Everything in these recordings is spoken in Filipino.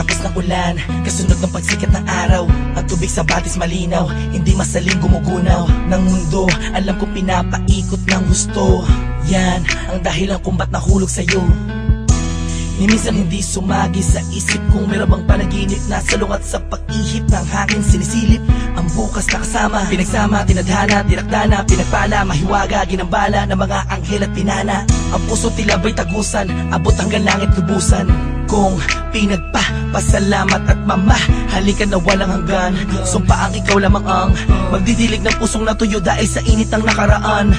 Pagkatapos ng ulan, kasunod ng pagsikat ng araw, ang tubig sa batis malinaw, hindi masaling gumugunaw ng mundo. Alam kong pinapaikot ng gusto. Yan ang dahilan kung ba't nahulog sa'yo. Ni minsan hindi sumagi sa isip kung meron bang panaginip na salungat sa pag-ihip ng hangin sinisilip. Ang bukas na kasama, pinagsama, tinadhana, tinakdana, pinagpala, mahiwaga, ginambala ng mga anghel at pinana. Ang puso tila ba'y tagusan, abot hanggang langit lubusan. Kung pinagpapasalamat at mamahalikan na walang hanggan, sumpaang ikaw lamang ang magdidilig ng pusong natuyo dahil sa init ng nakaraan.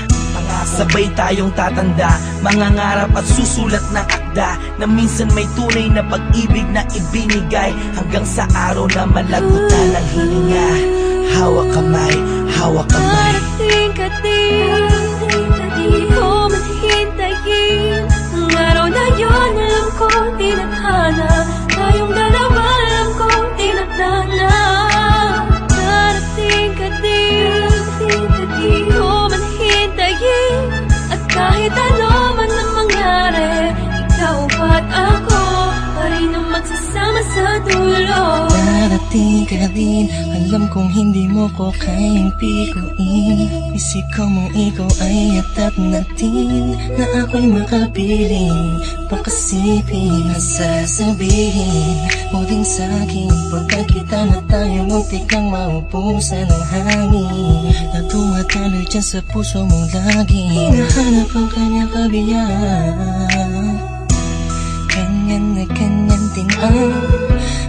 Sabay tayong tatanda, mangangarap at susulat ng akda na minsan may tunay na pag-ibig na ibinigay hanggang sa araw na malagutan ng hininga. Hawak kamay, hawak kamay. Darating ka din, di ko man hintayin. Ang araw na yun, alam ko tinadhana, tayong dalawa alam ko tinadhana. Darating ka din, di ko man hintayin. At kahit ano man ang mangyari, ikaw at ako pa rin ang magsasama sa dulo. Darating ka din, alam kong hindi mo ko kayang pikuin. Isikaw mong ikaw ay atap natin, na ako'y makapiling, pakasipin at sasabihin mo din sa'kin. Pagkat kita na tayo, muntik kang maubusan ng hangin na tumataloy dyan sa puso mong lagi. Hinahanap ang kanya kabiyaan. Ganyan na ganyan din ang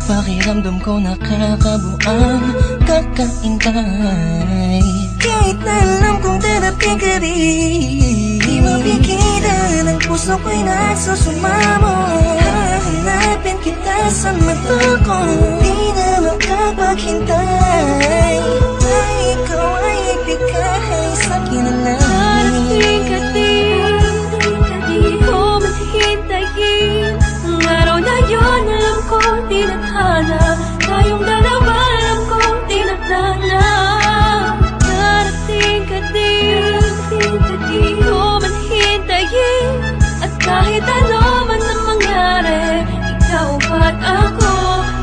pakiramdam ko, nakakabuang kakaintay. Kahit na alam kong darating ka rin, di mapigilan ang puso ko'y nagsusumamo. Hahanapin kita sa mata ko, di na makapaghintay. Ay, ikaw ay ibigay sa'kin na lang. Darating ka din, di ko man hintayin. Ang araw na yun, alam ko tinadhana, tayong dalawa alam ko tinadhana. Darating ka din, di ko man hintayin. At kahit ano man ang mangyari, ikaw at ako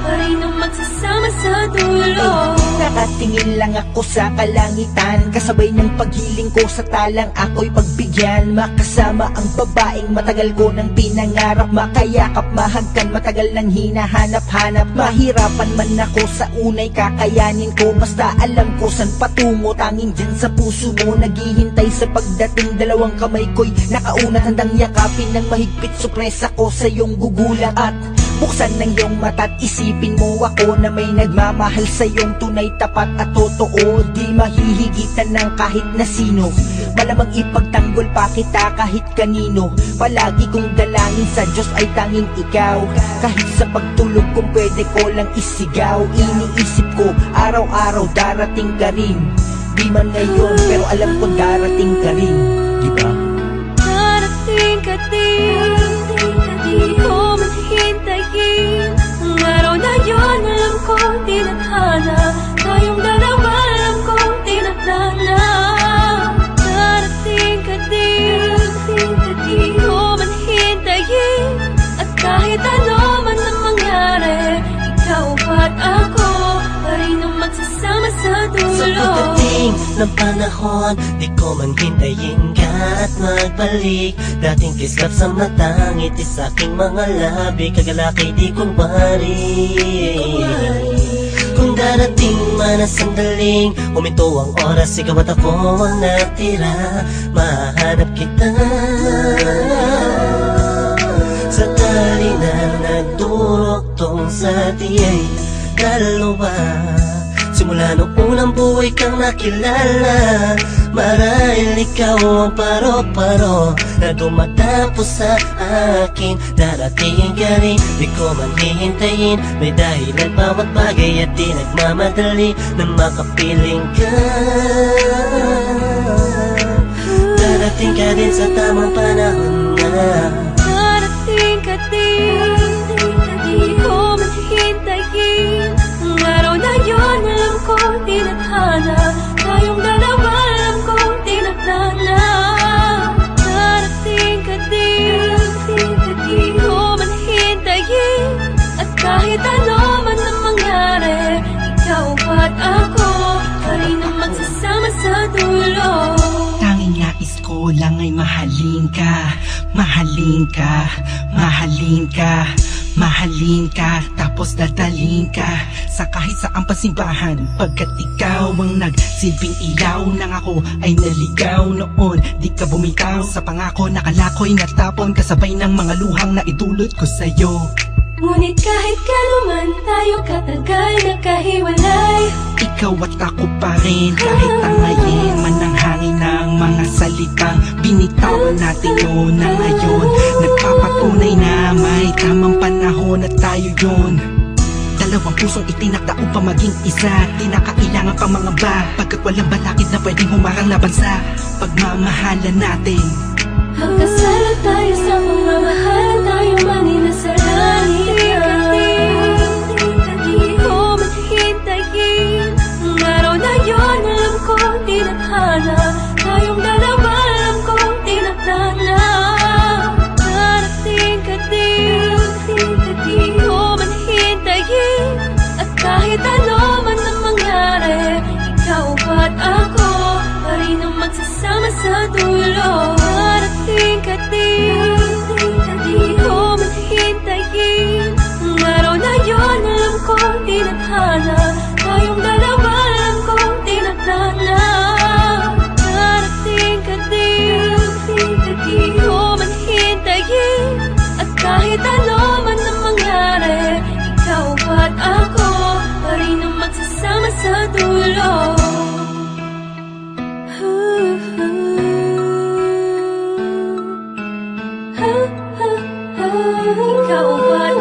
pa rin ang magsasama sa dulo. Nakatingin lang ako sa kalangitan, kasabay ng paghiling ko sa talang ako'y pagbigyan. Makasama ang babaeng matagal ko nang pinangarap, makayakap, mahagkan, matagal nang hinahanap-hanap. Mahirapan man ako sa unay, kakayanin ko, basta alam ko saan patungo. Tanging dyan sa puso mo, naghihintay sa pagdating. Dalawang kamay ko'y nakaunat, handang yakapin ng mahigpit. Sorpresa ko sa iyong gugulat at buksan ng iyong mata't isipin mo ako na may nagmamahal sa iyong tunay, tapat at totoo. Di mahihigitan ng kahit na sino, malamang ipagtanggol pa kita kahit kanino. Palagi kong dalangin sa Diyos ay tanging ikaw, kahit sa pagtulog kung pwede ko lang isigaw. Iniisip ko araw-araw darating ka rin, di man ngayon pero alam ko darating ka rin, di ba? Darating ka din, di ko man hintayin. Ang araw na yun, alam ko tinadhana, tayong dalawa alam ko tinadhana. Darating ka din, di ko man hintayin. At kahit ano man ang mangyari, ikaw at ako pa rin ang magsasama sa dulo. Sa pagdating ng panahon, di ko man hintayin ka at magbalik. Dating kislap sa mata, ngiti sa aking mga labi, kagalaki di kunwari. Kung darating man ang sandaling, huminto ang oras, ikaw at ako ang natira. Mahanap kita sa tali na nagduruktong sa tiyay dalawa. Simula nung unang buhay kang nakilala, marahil ikaw ang paro-paro na dumatapos sa akin. Darating ka rin, di ko man hihintayin, may dahilan bawat bagay at di nagmamadali na makapiling ka. Darating ka din sa tamang panahon na. Darating ka din, di ko man hintayin. Ang araw na yun, alam ko tinadhana, tayong dalawa alam ko tinadhana. Darating ka din, di ko man hintayin. At kahit ano at ako pa rin ang magsasama sa dulo. Tanging nais ko lang ay mahalin ka, mahalin ka, mahalin ka, mahalin ka, tapos dadalhin ka sa kahit saang pasimbahan. Pagkat ikaw ang nagsilbing ilaw nang ako ay naligaw noon. Di ka bumitaw sa pangako, nakalako'y natapon kasabay ng mga luhang na idulot ko sa'yo. Ngunit kahit kailan tayo katagal nagkahiwalay, Ikaw at ako pa rin kahit tangayin man ang hangin ng mga salitang binitawan natin yun na ngayon nagpapatunay na may tamang panahon at tayo yun. Dalawang pusong itinakda upang maging isa, di na kailangan pang mga ba, pagkat walang balakid na pwedeng humarang laban sa pagmamahalan natin. magkasala tayo sa pagmamahal, tayo man inasalangit. Di ko man hintayin ang araw na yun, alam ko di natana. Tayong dalawa, alam ko tinakda na. Darating ka din, di ko man hintayin. At kahit ano man ang mangyari, ikaw at ako pa rin ang magsasama sa dulo. Darating ka din, di ko man hintayin ang araw na yun, alam ko di natana. Tayong dalawa, alam ko tinakda na. Darating ka din, di ko man hintayin. At kahit ano man ang mangyari, ikaw at ako pa rin ang magsasama sa dulo. Ikaw at